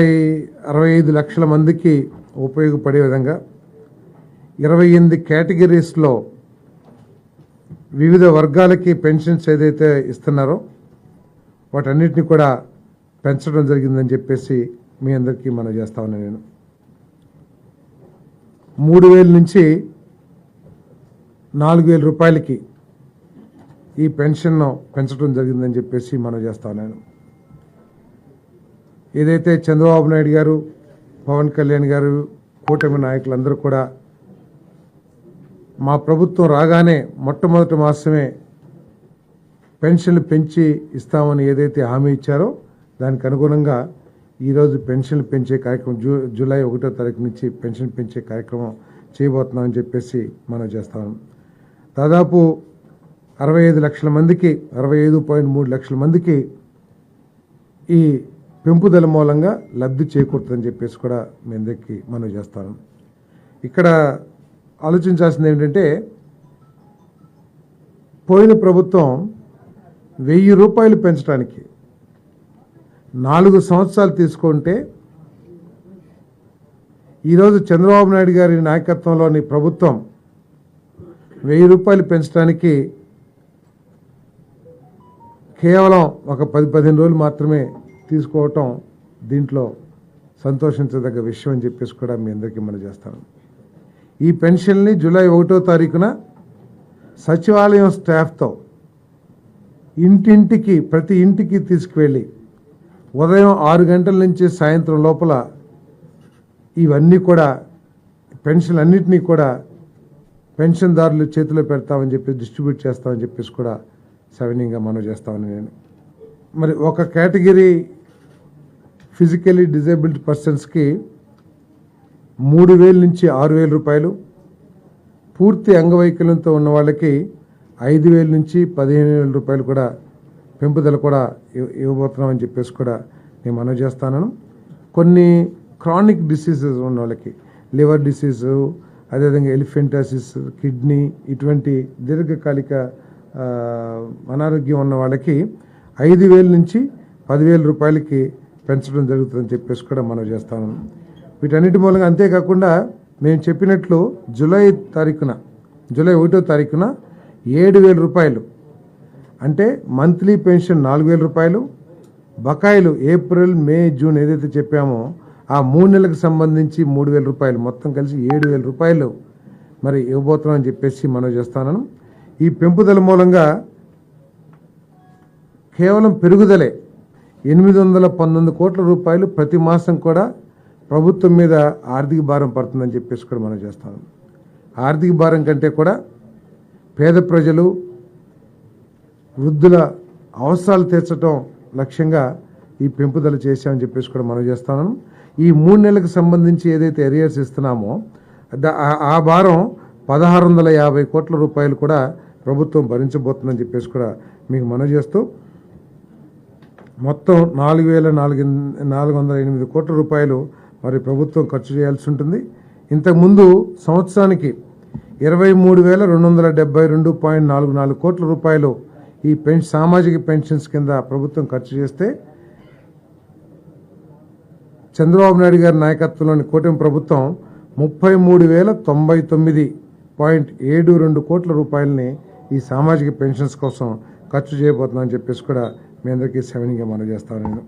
65 లక్షల మందికి ఉపయోగపడే విధంగా 28 కేటగిరీస్లో వివిధ వర్గాలకి పెన్షన్స్ ఏదైతే ఇస్తున్నారో వాటన్నిటిని కూడా పెంచడం జరిగిందని చెప్పేసి మీ అందరికీ మనం చేస్తా ఉన్నాను. నేను 3,000 నుంచి 4,000 రూపాయలకి ఈ పెన్షన్ను పెంచడం జరిగిందని చెప్పేసి మనం చేస్తా ఉన్నాను. ఏదైతే చంద్రబాబు నాయుడు గారు, పవన్ కళ్యాణ్ గారు, కూటమి నాయకులందరూ కూడా మా ప్రభుత్వం రాగానే మొట్టమొదటి మాసమే పెన్షన్లు పెంచి ఇస్తామని ఏదైతే హామీ ఇచ్చారో దానికి అనుగుణంగా ఈరోజు పెన్షన్లు పెంచే కార్యక్రమం జూలై 1వ తారీఖు నుంచి పెన్షన్ పెంచే కార్యక్రమం చేయబోతున్నామని చెప్పేసి మనం చేస్తాం. దాదాపు 65 లక్షల మందికి 65.3 లక్షల మందికి ఈ పెంపుదల మూలంగా లబ్ధి చేకూరుతుందని చెప్పేసి కూడా మీ అందరికీ మనం చేస్తాను. ఇక్కడ ఆలోచించాల్సింది ఏంటంటే పోయిన ప్రభుత్వం 1,000 రూపాయలు పెంచడానికి 4 సంవత్సరాలు తీసుకుంటే ఈరోజు చంద్రబాబు నాయుడు గారి నాయకత్వంలోని ప్రభుత్వం 1,000 రూపాయలు పెంచడానికి కేవలం ఒక 10-15 రోజులు మాత్రమే తీసుకోవటం దీంట్లో సంతోషించదగ్గ విషయం అని చెప్పేసి కూడా మీ అందరికీ మనం చేస్తాను. ఈ పెన్షన్ని జూలై 1వ తారీఖున సచివాలయం స్టాఫ్తో ఇంటింటికి ప్రతి ఇంటికి తీసుకువెళ్ళి ఉదయం 6 గంటల నుంచి సాయంత్రం లోపల ఇవన్నీ కూడా పెన్షన్లన్నింటినీ కూడా పెన్షన్దారులు చేతిలో పెడతామని చెప్పి డిస్ట్రిబ్యూట్ చేస్తామని చెప్పేసి కూడా సవినీయంగా మనం చేస్తామని నేను. మరి ఒక కేటగిరీ ఫిజికలీ డిజేబుల్డ్ పర్సన్స్కి 3,000 నుంచి 6,000 రూపాయలు, పూర్తి అంగవైకల్యంతో ఉన్న వాళ్ళకి 5,000 నుంచి 15,000 రూపాయలు కూడా పెంపుదల కూడా ఇవ్వబోతున్నామని చెప్పేసి కూడా నేను మనవి చేస్తాను. కొన్ని క్రానిక్ డిసీజెస్ ఉన్న వాళ్ళకి లివర్ డిసీజు, అదేవిధంగా ఎలిఫెంటాసిస్, కిడ్నీ, ఇటువంటి దీర్ఘకాలిక అనారోగ్యం ఉన్న వాళ్ళకి 5,000 నుంచి 10,000 రూపాయలకి పెంచడం జరుగుతుందని చెప్పేసి కూడా మనం చేస్తాను. వీటన్నిటి మూలంగా అంతేకాకుండా మేము చెప్పినట్లు జూలై 1వ తారీఖున 7,000 రూపాయలు అంటే మంత్లీ పెన్షన్ 4,000 రూపాయలు, బకాయిలు ఏప్రిల్, మే, జూన్ ఏదైతే చెప్పామో ఆ 3 నెలలకు సంబంధించి 3,000 రూపాయలు, మొత్తం కలిసి 7,000 రూపాయలు మరి ఇవ్వబోతున్నామని చెప్పేసి మనం చేస్తాను. ఈ పెంపుదల మూలంగా కేవలం పెరుగుదలే 819 కోట్ల రూపాయలు ప్రతి మాసం కూడా ప్రభుత్వం మీద ఆర్థిక భారం పడుతుందని చెప్పేసి కూడా మనం చేస్తాం. ఆర్థిక భారం కంటే కూడా పేద ప్రజలు, వృద్ధుల అవసరాలు తీర్చడం లక్ష్యంగా ఈ పెంపుదల చేశామని చెప్పేసి కూడా మనం చేస్తాను. ఈ 3 నెలలకు సంబంధించి ఏదైతే ఎరియర్స్ ఇస్తున్నామో ఆ భారం 1,650 కోట్ల రూపాయలు కూడా ప్రభుత్వం భరించబోతుందని చెప్పేసి కూడా మీకు మనవి చేస్తూ మొత్తం 4,408 కోట్ల రూపాయలు మరి ప్రభుత్వం ఖర్చు చేయాల్సి ఉంటుంది. ఇంతకుముందు సంవత్సరానికి 23,272.44 కోట్ల రూపాయలు ఈ సామాజిక పెన్షన్స్ కింద ప్రభుత్వం ఖర్చు చేస్తే చంద్రబాబు నాయుడు గారి నాయకత్వంలోని కూటమి ప్రభుత్వం 33,099.72 కోట్ల రూపాయలని ఈ సామాజిక పెన్షన్స్ కోసం ఖర్చు చేయబోతుందని చెప్పేసి కూడా మీ అందరికీ సవినీయంగా మనం చేస్తాను. నేను